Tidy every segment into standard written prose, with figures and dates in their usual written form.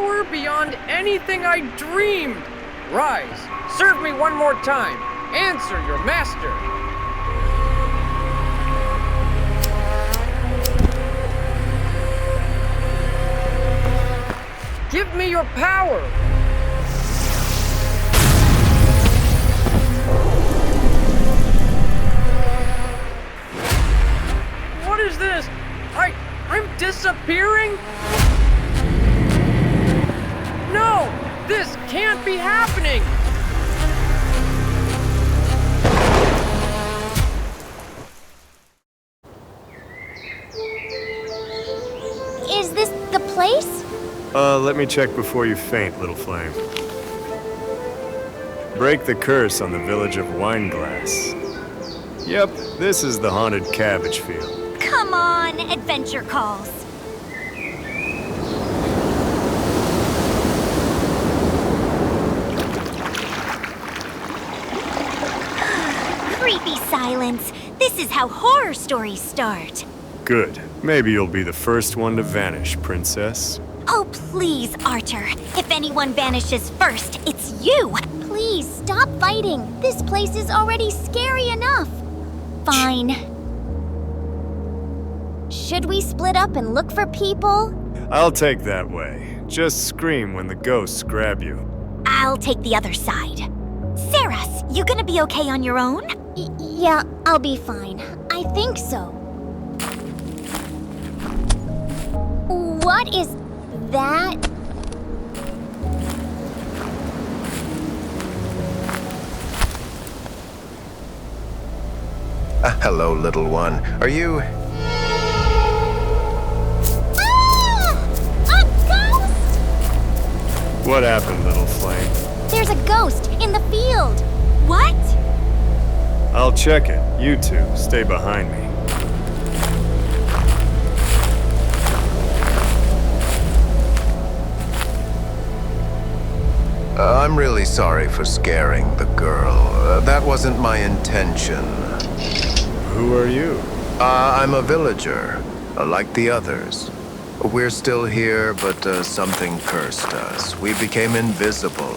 power beyond anything I dreamed. Rise, serve me one more time. Answer your master. Give me your power. What is this? I'm disappearing? No! This can't be happening! Is this the place? Let me check before you faint, little flame. Break the curse on the village of Wineglass. Yep, this is the haunted cabbage field. Come on, adventure calls. Creepy silence. This is how horror stories start. Good. Maybe you'll be the first one to vanish, princess. Oh, please, Artur. If anyone vanishes first, it's you. Please, stop fighting. This place is already scary enough. Fine. Should we split up and look for people? I'll take that way. Just scream when the ghosts grab you. I'll take the other side. Seras, you gonna be okay on your own? Yeah, I'll be fine. I think so. What is that? Hello, little one. Are you... A ghost! What happened, little flame? There's a ghost in the field. What? I'll check it. You two, stay behind me. I'm really sorry for scaring the girl. That wasn't my intention. Who are you? I'm a villager, like the others. We're still here, but something cursed us. We became invisible.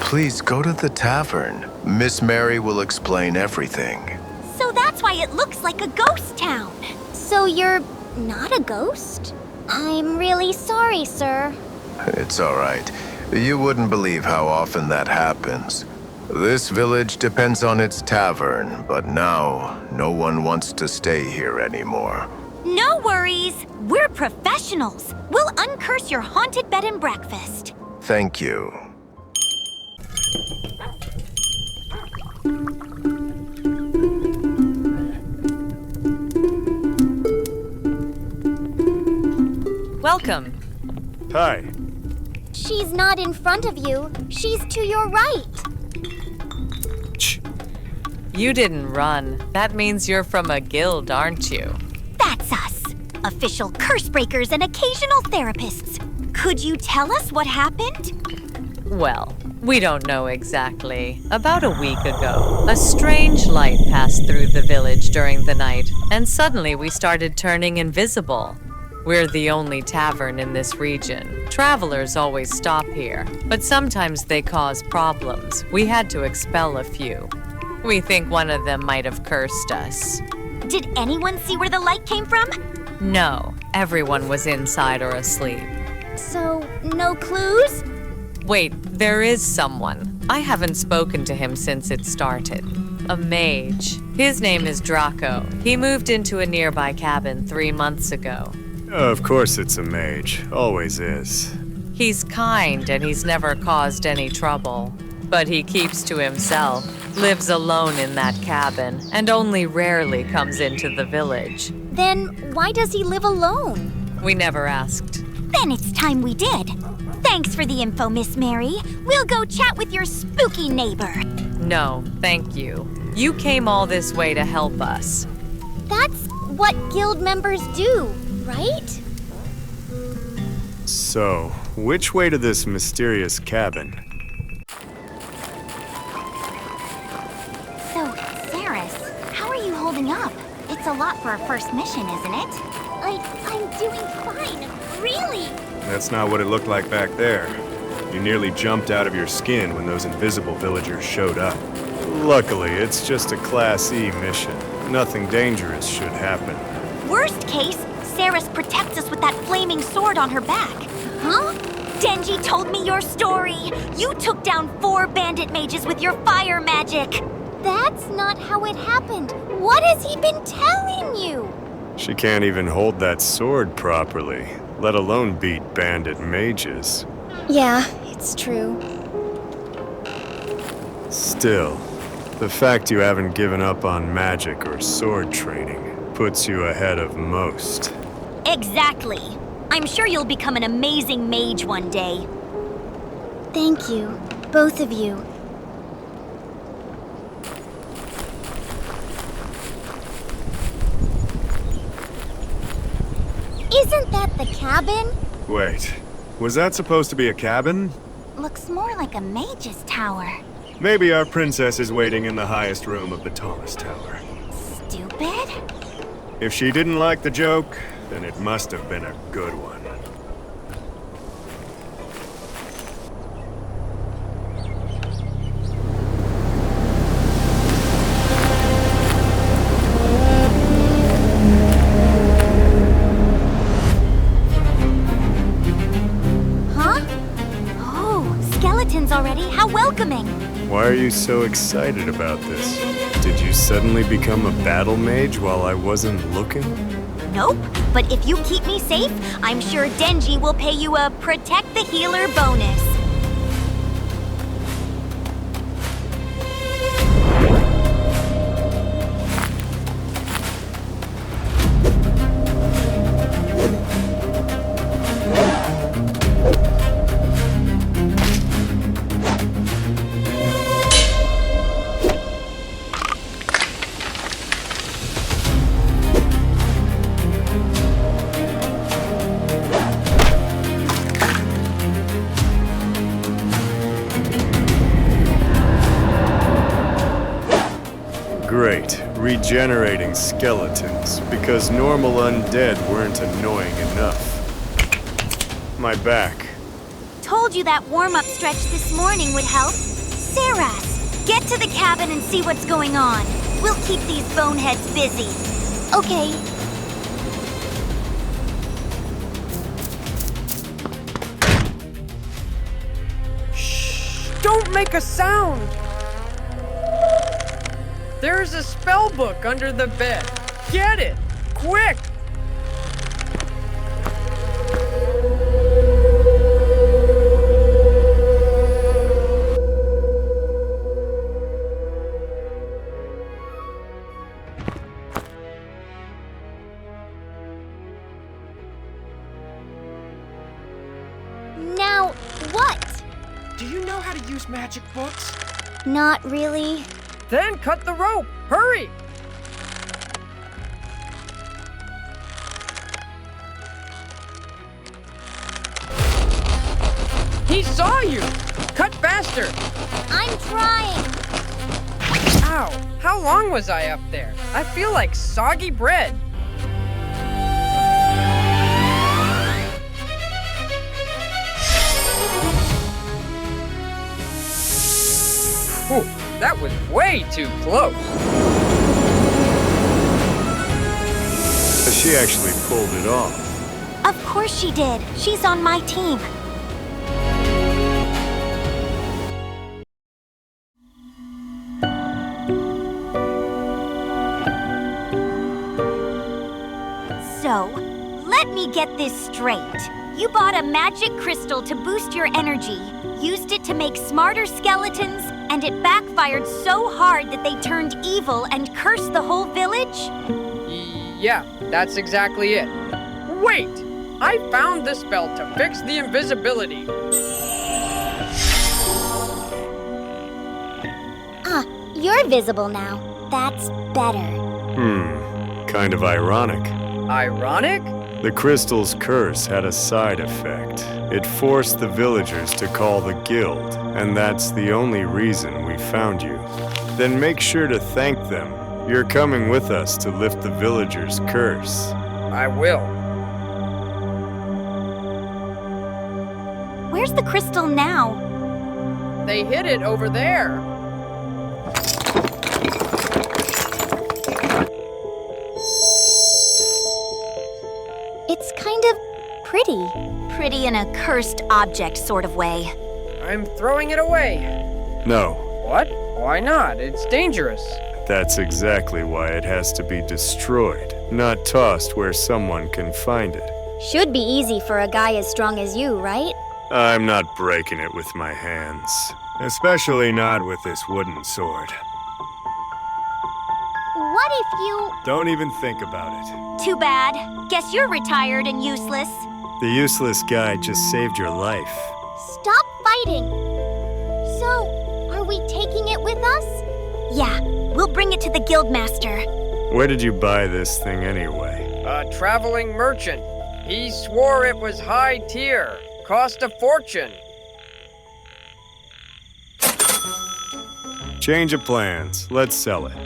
Please go to the tavern. Miss Mary will explain everything. So that's why it looks like a ghost town. So you're not a ghost? I'm really sorry, sir. It's all right. You wouldn't believe how often that happens. This village depends on its tavern, but now no one wants to stay here anymore. No worries. We're professionals. We'll uncurse your haunted bed and breakfast. Thank you. Welcome. Hi. She's not in front of you. She's to your right. Shh. You didn't run. That means you're from a guild, aren't you? That's us. Official curse breakers and occasional therapists. Could you tell us what happened? Well, we don't know exactly. About a week ago, a strange light passed through the village during the night, and suddenly we started turning invisible. We're the only tavern in this region. Travelers always stop here, but sometimes they cause problems. We had to expel a few. We think one of them might have cursed us. Did anyone see where the light came from? No, everyone was inside or asleep. So, no clues? Wait, there is someone. I haven't spoken to him since it started. A mage. His name is Drako. He moved into a nearby cabin 3 months ago. Of course it's a mage. Always is. He's kind and he's never caused any trouble. But he keeps to himself, lives alone in that cabin, and only rarely comes into the village. Then why does he live alone? We never asked. Then it's time we did. Thanks for the info, Miss Mary. We'll go chat with your spooky neighbor. No, thank you. You came all this way to help us. That's what guild members do, right? So, which way to this mysterious cabin? So, Seras, how are you holding up? It's a lot for a first mission, isn't it? I'm doing fine, really. That's not what it looked like back there. You nearly jumped out of your skin when those invisible villagers showed up. Luckily, it's just a Class E mission. Nothing dangerous should happen. Worst case, Seras protects us with that flaming sword on her back. Huh? Denji told me your story. You took down 4 bandit mages with your fire magic. That's not how it happened. What has he been telling you? She can't even hold that sword properly, let alone beat bandit mages. Yeah, it's true. Still, the fact you haven't given up on magic or sword training puts you ahead of most. Exactly. I'm sure you'll become an amazing mage one day. Thank you, both of you. Isn't that the cabin? Wait, was that supposed to be a cabin? Looks more like a mage's tower. Maybe our princess is waiting in the highest room of the tallest tower. Stupid? If she didn't like the joke, then it must have been a good one. Already? How welcoming! Why are you so excited about this? Did you suddenly become a battle mage while I wasn't looking? Nope, but if you keep me safe, I'm sure Denji will pay you a Protect the Healer bonus. Great. Regenerating skeletons, because normal undead weren't annoying enough. My back. Told you that warm-up stretch this morning would help. Seras, get to the cabin and see what's going on. We'll keep these boneheads busy. Okay. Shh! Don't make a sound! There's a spell book under the bed. Get it! Quick! Now, what? Do you know how to use magic books? Not really. Then cut the rope! Hurry! He saw you! Cut faster! I'm trying. Ow! How long was I up there? I feel like soggy bread. Whew, that was way too close. She actually pulled it off. Of course she did. She's on my team. So, let me get this straight. You bought a magic crystal to boost your energy, used it to make smarter skeletons, and it backfired so hard that they turned evil and cursed the whole village? Yeah, that's exactly it. Wait! I found the spell to fix the invisibility. You're visible now. That's better. Kind of ironic. Ironic? The crystal's curse had a side effect. It forced the villagers to call the guild, and that's the only reason we found you. Then make sure to thank them. You're coming with us to lift the villagers' curse. I will. Where's the crystal now? They hid it over there. It's kind of pretty. Pretty in a cursed object sort of way. I'm throwing it away. No, What? Why not? It's dangerous. that's exactly why it has to be destroyed, not tossed where someone can find it. Should be easy for a guy as strong as you, right? I'm not breaking it with my hands. Especially not with this wooden sword. What if you... Don't even think about it. Too bad. Guess you're retired and useless. The useless guy just saved your life. Stop fighting. So, are we taking it with us? Yeah, we'll bring it to the Guildmaster. Where did you buy this thing anyway? A traveling merchant. He swore it was high tier. Cost a fortune. Change of plans. Let's sell it.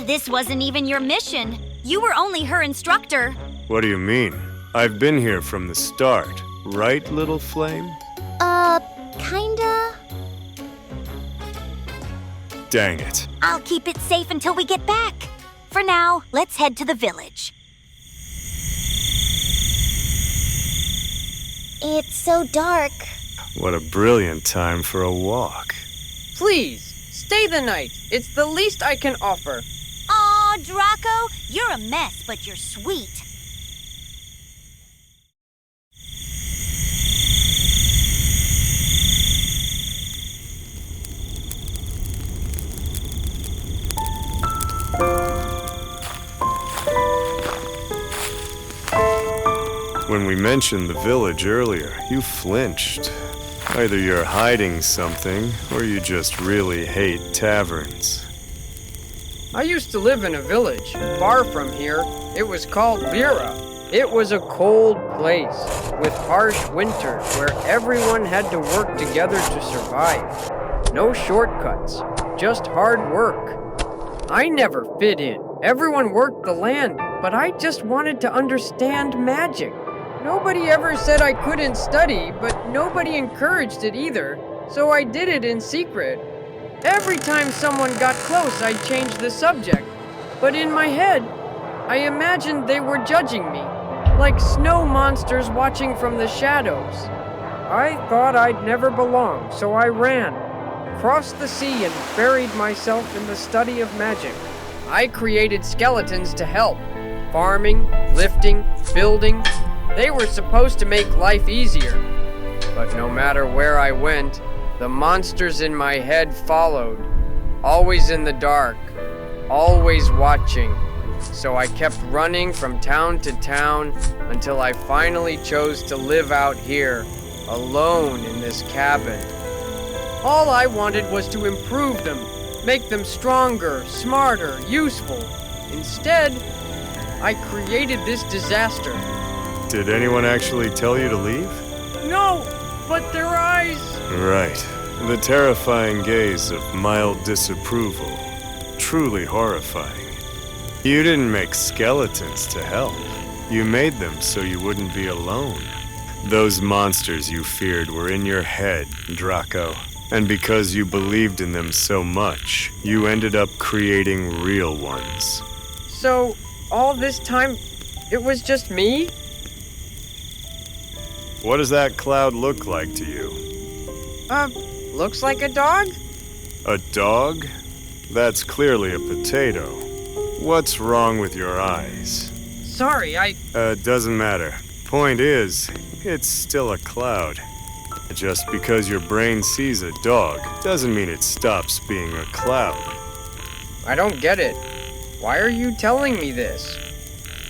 This wasn't even your mission. You were only her instructor. What do you mean? I've been here from the start. Right, little flame? Kinda. Dang it. I'll keep it safe until we get back. For now, let's head to the village. It's so dark. What a brilliant time for a walk. Please, stay the night. It's the least I can offer. Aw, Drako, you're a mess, but you're sweet. When we mentioned the village earlier, you flinched. Either you're hiding something, or you just really hate taverns. I used to live in a village far from here. It was called Vera. It was a cold place with harsh winters where everyone had to work together to survive. No shortcuts, just hard work. I never fit in. Everyone worked the land, but I just wanted to understand magic. Nobody ever said I couldn't study, but nobody encouraged it either, so I did it in secret. Every time someone got close, I'd change the subject. But in my head, I imagined they were judging me, like snow monsters watching from the shadows. I thought I'd never belong, so I ran, crossed the sea, and buried myself in the study of magic. I created skeletons to help. Farming, lifting, building. They were supposed to make life easier. But no matter where I went, the monsters in my head followed. Always in the dark, always watching. So I kept running from town to town until I finally chose to live out here, alone in this cabin. All I wanted was to improve them, make them stronger, smarter, useful. Instead, I created this disaster. Did anyone actually tell you to leave? No, but their eyes... Right. The terrifying gaze of mild disapproval. Truly horrifying. You didn't make skeletons to help. You made them so you wouldn't be alone. Those monsters you feared were in your head, Drako. And because you believed in them so much, you ended up creating real ones. So, all this time, it was just me? What does that cloud look like to you? Looks like a dog? A dog? That's clearly a potato. What's wrong with your eyes? Sorry, Doesn't matter. Point is, it's still a cloud. Just because your brain sees a dog doesn't mean it stops being a cloud. I don't get it. Why are you telling me this?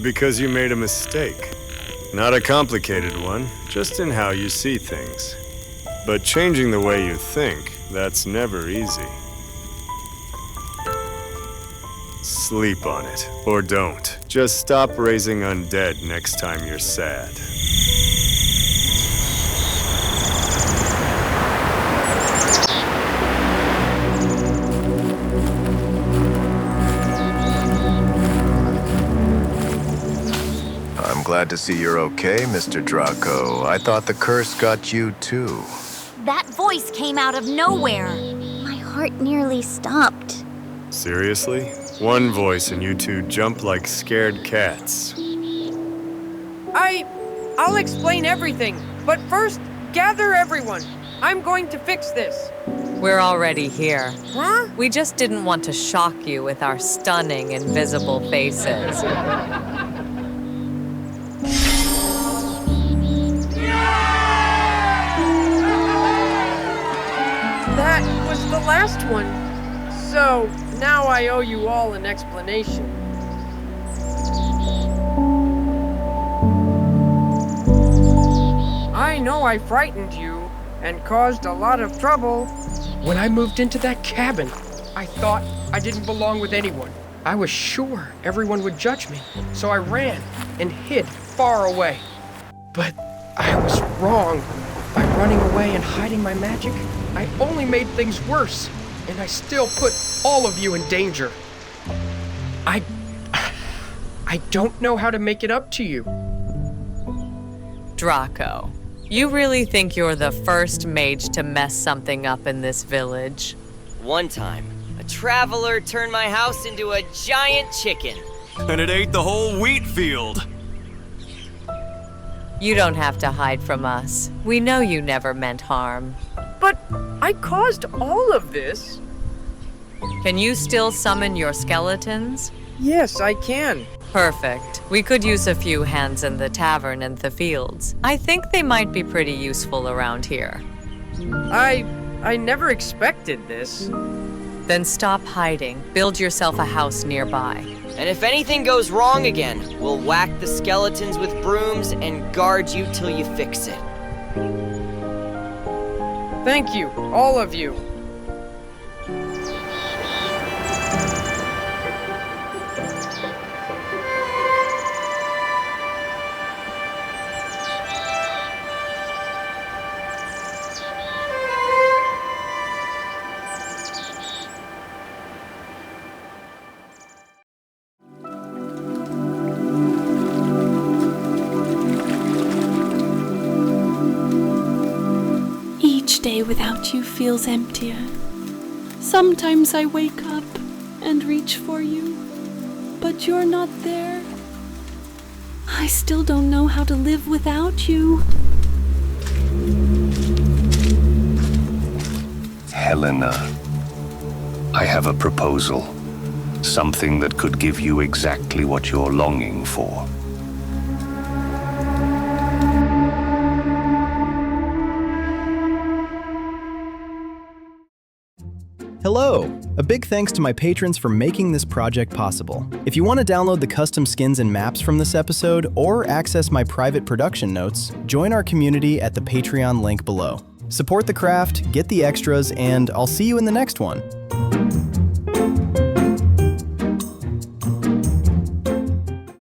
Because you made a mistake. Not a complicated one, just in how you see things. But changing the way you think, that's never easy. Sleep on it, or don't. Just stop raising undead next time you're sad. I'm glad to see you're okay, Mr. Drako. I thought the curse got you too. That voice came out of nowhere. My heart nearly stopped. Seriously? One voice and you two jump like scared cats. I'll explain everything, but first, gather everyone. I'm going to fix this. We're already here. Huh? We just didn't want to shock you with our stunning invisible faces. That was the last one. So, now I owe you all an explanation. I know I frightened you and caused a lot of trouble. When I moved into that cabin, I thought I didn't belong with anyone. I was sure everyone would judge me, so I ran and hid far away. But I was wrong. By running away and hiding my magic, I only made things worse, and I still put all of you in danger. I don't know how to make it up to you. Drako, you really think you're the first mage to mess something up in this village? One time, a traveler turned my house into a giant chicken. And it ate the whole wheat field. You don't have to hide from us. We know you never meant harm. But I caused all of this. Can you still summon your skeletons? Yes, I can. Perfect. We could use a few hands in the tavern and the fields. I think they might be pretty useful around here. I never expected this. Then stop hiding. Build yourself a house nearby. And if anything goes wrong again, we'll whack the skeletons with brooms and guard you till you fix it. Thank you, all of you. Each day without you feels emptier. Sometimes I wake up and reach for you, but you're not there. I still don't know how to live without you. Helena, I have a proposal. Something that could give you exactly what you're longing for. Hello! A big thanks to my patrons for making this project possible. If you want to download the custom skins and maps from this episode, or access my private production notes, join our community at the Patreon link below. Support the craft, get the extras, and I'll see you in the next one.